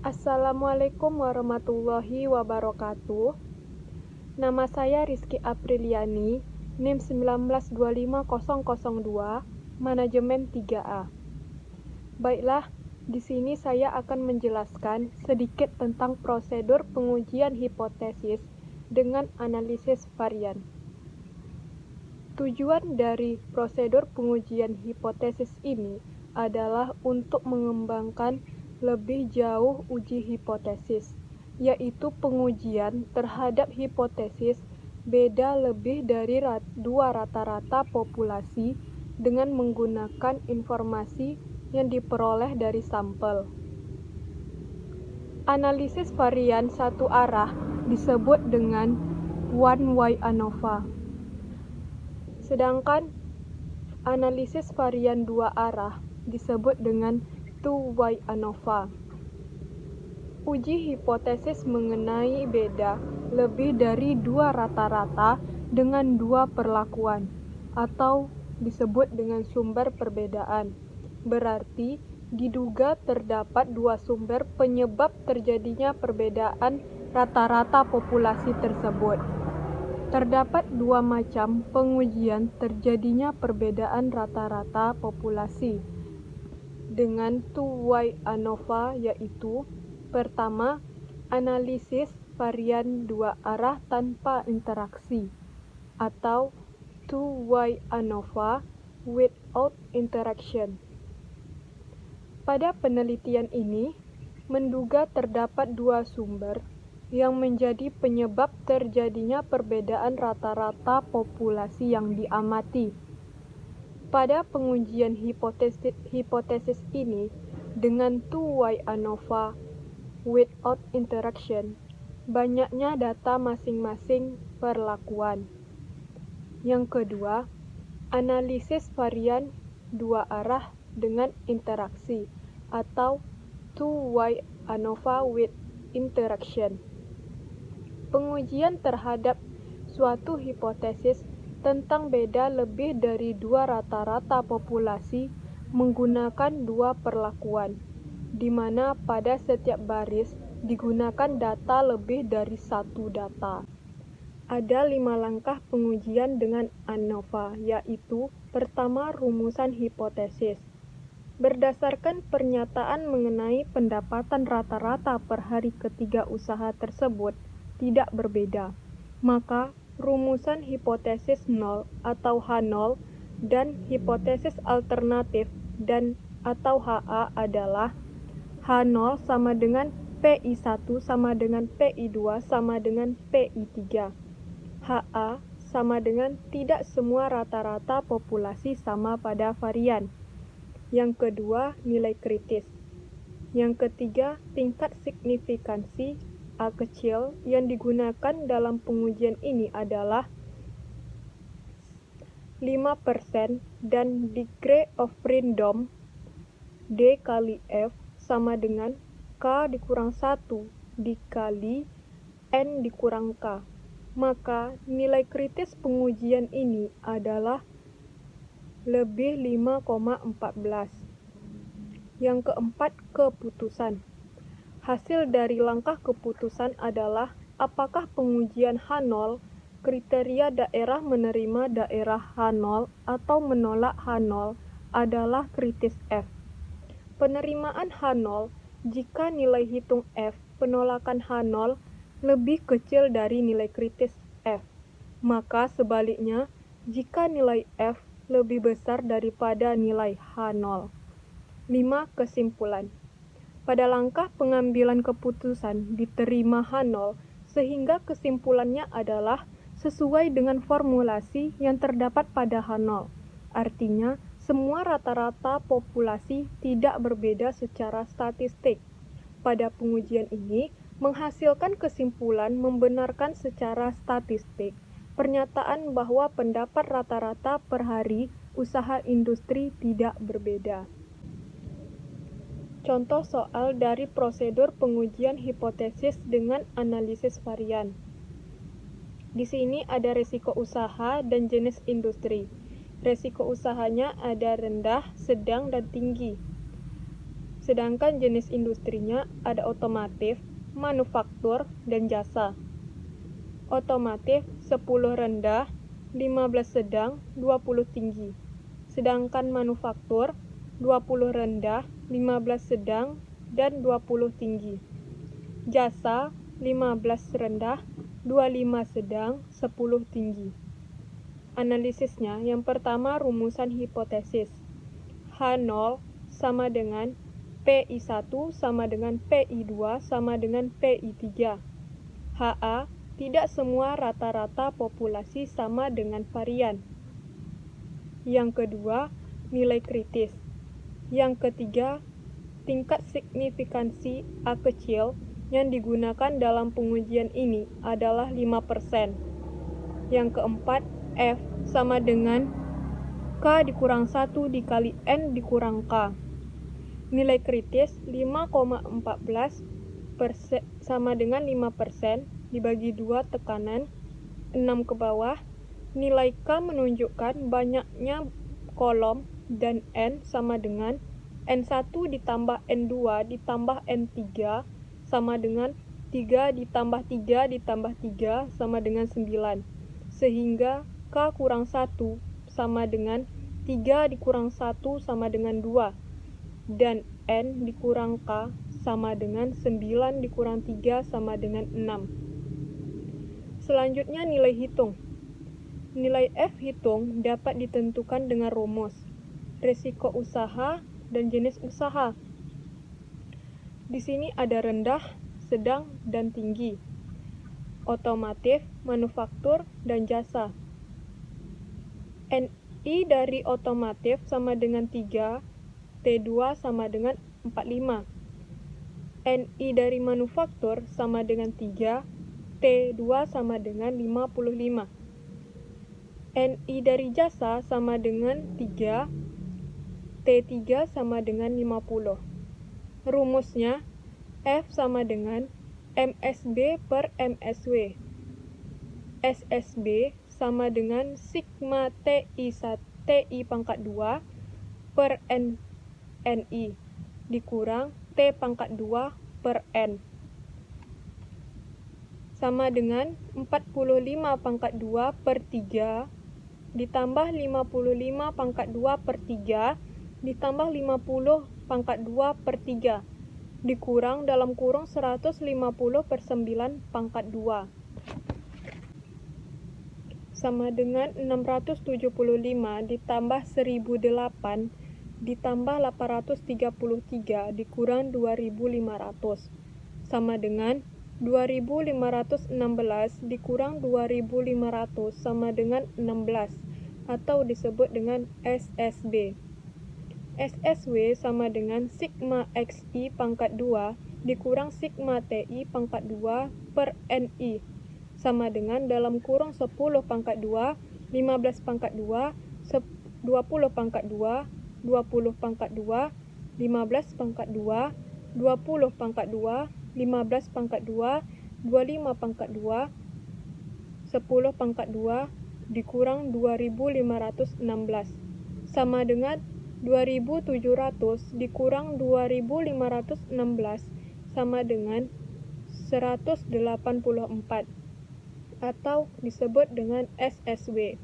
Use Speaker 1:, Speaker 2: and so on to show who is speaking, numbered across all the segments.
Speaker 1: Assalamualaikum warahmatullahi wabarakatuh. Nama saya Rizky Apriliani, NIM 1925002, Manajemen 3A. Baiklah, di sini saya akan menjelaskan sedikit tentang prosedur pengujian hipotesis dengan analisis varian. Tujuan dari prosedur pengujian hipotesis ini adalah untuk mengembangkan lebih jauh uji hipotesis, yaitu pengujian terhadap hipotesis beda lebih dari dua rata-rata populasi dengan menggunakan informasi yang diperoleh dari sampel. Analisis varian satu arah disebut dengan one-way ANOVA. Sedangkan analisis varian dua arah disebut dengan two-way ANOVA. Uji hipotesis mengenai beda lebih dari dua rata-rata dengan dua perlakuan, atau disebut dengan sumber perbedaan. Berarti diduga terdapat dua sumber penyebab terjadinya perbedaan rata-rata populasi tersebut. Terdapat dua macam pengujian terjadinya perbedaan rata-rata populasi dengan two-way ANOVA, yaitu pertama, analisis varian dua arah tanpa interaksi, atau two-way ANOVA without interaction. Pada penelitian ini, menduga terdapat dua sumber yang menjadi penyebab terjadinya perbedaan rata-rata populasi yang diamati. Pada pengujian hipotesis ini dengan two-way ANOVA without interaction, banyaknya data masing-masing perlakuan. Yang kedua, analisis varian dua arah dengan interaksi, atau two-way ANOVA with interaction. Pengujian terhadap suatu hipotesis tentang beda lebih dari dua rata-rata populasi menggunakan dua perlakuan, di mana pada setiap baris digunakan data lebih dari satu data. Ada 5 langkah pengujian dengan ANOVA, yaitu pertama, rumusan hipotesis. Berdasarkan pernyataan mengenai pendapatan rata-rata per hari ketiga usaha tersebut tidak berbeda, maka rumusan hipotesis 0 atau H0 dan hipotesis alternatif dan atau HA adalah H0 sama dengan PI1 sama dengan PI2 sama dengan PI3. HA sama dengan tidak semua rata-rata populasi sama pada varian. Yang kedua, nilai kritis. Yang ketiga, tingkat signifikansi A kecil yang digunakan dalam pengujian ini adalah 5% dan degree of freedom D kali F sama dengan K dikurang 1 dikali N dikurang K. Maka nilai kritis pengujian ini adalah lebih 5,14. Yang keempat, keputusan. Hasil dari langkah keputusan adalah apakah pengujian H0 kriteria daerah menerima daerah H0 atau menolak H0 adalah kritis F. Penerimaan H0 jika nilai hitung F penolakan H0 lebih kecil dari nilai kritis F. Maka sebaliknya, jika nilai F lebih besar daripada nilai H0. 5. Kesimpulan. Pada langkah pengambilan keputusan diterima H0, sehingga kesimpulannya adalah sesuai dengan formulasi yang terdapat pada H0. Artinya, semua rata-rata populasi tidak berbeda secara statistik. Pada pengujian ini, menghasilkan kesimpulan membenarkan secara statistik pernyataan bahwa pendapat rata-rata per hari usaha industri tidak berbeda. Contoh soal dari prosedur pengujian hipotesis dengan analisis varian. Di sini ada risiko usaha dan jenis industri. Risiko usahanya ada rendah, sedang, dan tinggi. sedangkan jenis industrinya ada otomotif, manufaktur, dan jasa. Otomotif 10 rendah, 15 sedang, 20 tinggi. Sedangkan manufaktur 20 rendah, 15 sedang, dan 20 tinggi. Jasa 15 rendah, 25 sedang, 10 tinggi. Analisisnya, yang pertama rumusan hipotesis. H0 sama dengan PI1 sama dengan PI2 sama dengan PI3. HA, tidak semua rata-rata populasi sama dengan varian. Yang kedua, nilai kritis. Yang ketiga, tingkat signifikansi A kecil yang digunakan dalam pengujian ini adalah 5%. Yang keempat, F sama dengan K dikurang 1 dikali N dikurang K. Nilai kritis 5,14% sama dengan 5% dibagi 2 tekanan 6 ke bawah. Nilai K menunjukkan banyaknya kolom dan N sama dengan N1 ditambah N2 ditambah N3 sama dengan 3 ditambah 3 ditambah 3 sama dengan 9. Sehingga K kurang 1 sama dengan 3 dikurang 1 sama dengan 2. Dan N dikurang K sama dengan 9 dikurang 3 sama dengan 6. Selanjutnya nilai hitung. Nilai F hitung dapat ditentukan dengan rumus resiko usaha dan jenis usaha. Di sini ada rendah, sedang, dan tinggi. Otomotif, manufaktur, dan jasa. NI dari otomotif sama dengan 3, T2 sama dengan 45. NI dari manufaktur sama dengan 3, T2 sama dengan 55. NI dari jasa sama dengan 3, T3 sama dengan 50. Rumusnya, F sama dengan MSB per MSW. SSB sama dengan sigma TI pangkat 2 per NI dikurang T pangkat 2 per N. Sama dengan 45 pangkat 2 per 3 ditambah 55 pangkat 2 per 3 ditambah 50 pangkat 2 per 3 dikurang dalam kurung 150 per 9 pangkat 2 sama dengan 675 ditambah 1008 ditambah 833 dikurang 2500 sama dengan 2516 dikurang 2500 sama dengan 16 atau disebut dengan SSB. SSW sama dengan sigma XI pangkat 2 dikurang sigma TI pangkat 2 per NI sama dengan dalam kurung 10 pangkat 2, 15 pangkat 2, 20 pangkat 2, 20 pangkat 2, 15 pangkat 2, 20 pangkat 2, 15 pangkat 2, 25 pangkat 2, 10 pangkat 2 dikurang 2516 sama dengan 2700 dikurang 2516 sama dengan 184 atau disebut dengan SSW.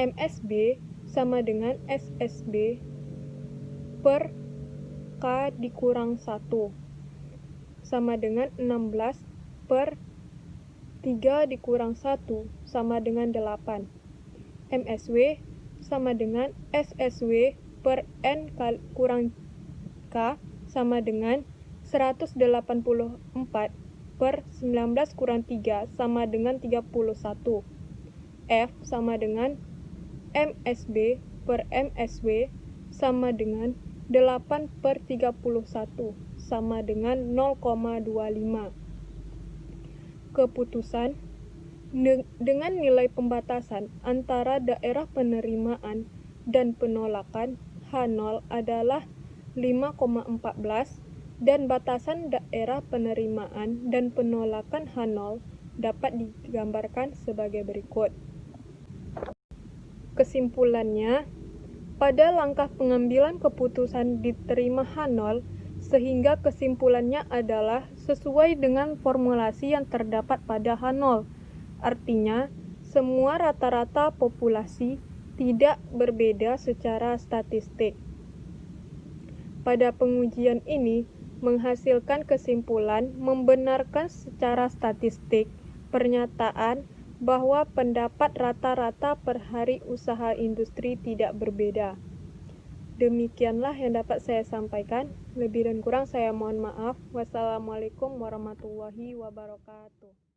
Speaker 1: MSB sama dengan SSB per K dikurang 1 sama dengan 16 per 3 dikurang 1 sama dengan 8. MSW sama dengan SSW per N kurang K sama dengan 184 per 19 kurang 3 sama dengan 31. F sama dengan MSB per MSW sama dengan 8 per 31 sama dengan 0,25. Keputusan dengan nilai pembatasan antara daerah penerimaan dan penolakan H0 adalah 5,14 dan batasan daerah penerimaan dan penolakan H0 dapat digambarkan sebagai berikut. Kesimpulannya, pada langkah pengambilan keputusan diterima H0, sehingga kesimpulannya adalah sesuai dengan formulasi yang terdapat pada H0. Artinya, semua rata-rata populasi tidak berbeda secara statistik. Pada pengujian ini, menghasilkan kesimpulan membenarkan secara statistik pernyataan bahwa pendapat rata-rata per hari usaha industri tidak berbeda. Demikianlah yang dapat saya sampaikan. Lebih dan kurang saya mohon maaf. Wassalamualaikum warahmatullahi wabarakatuh.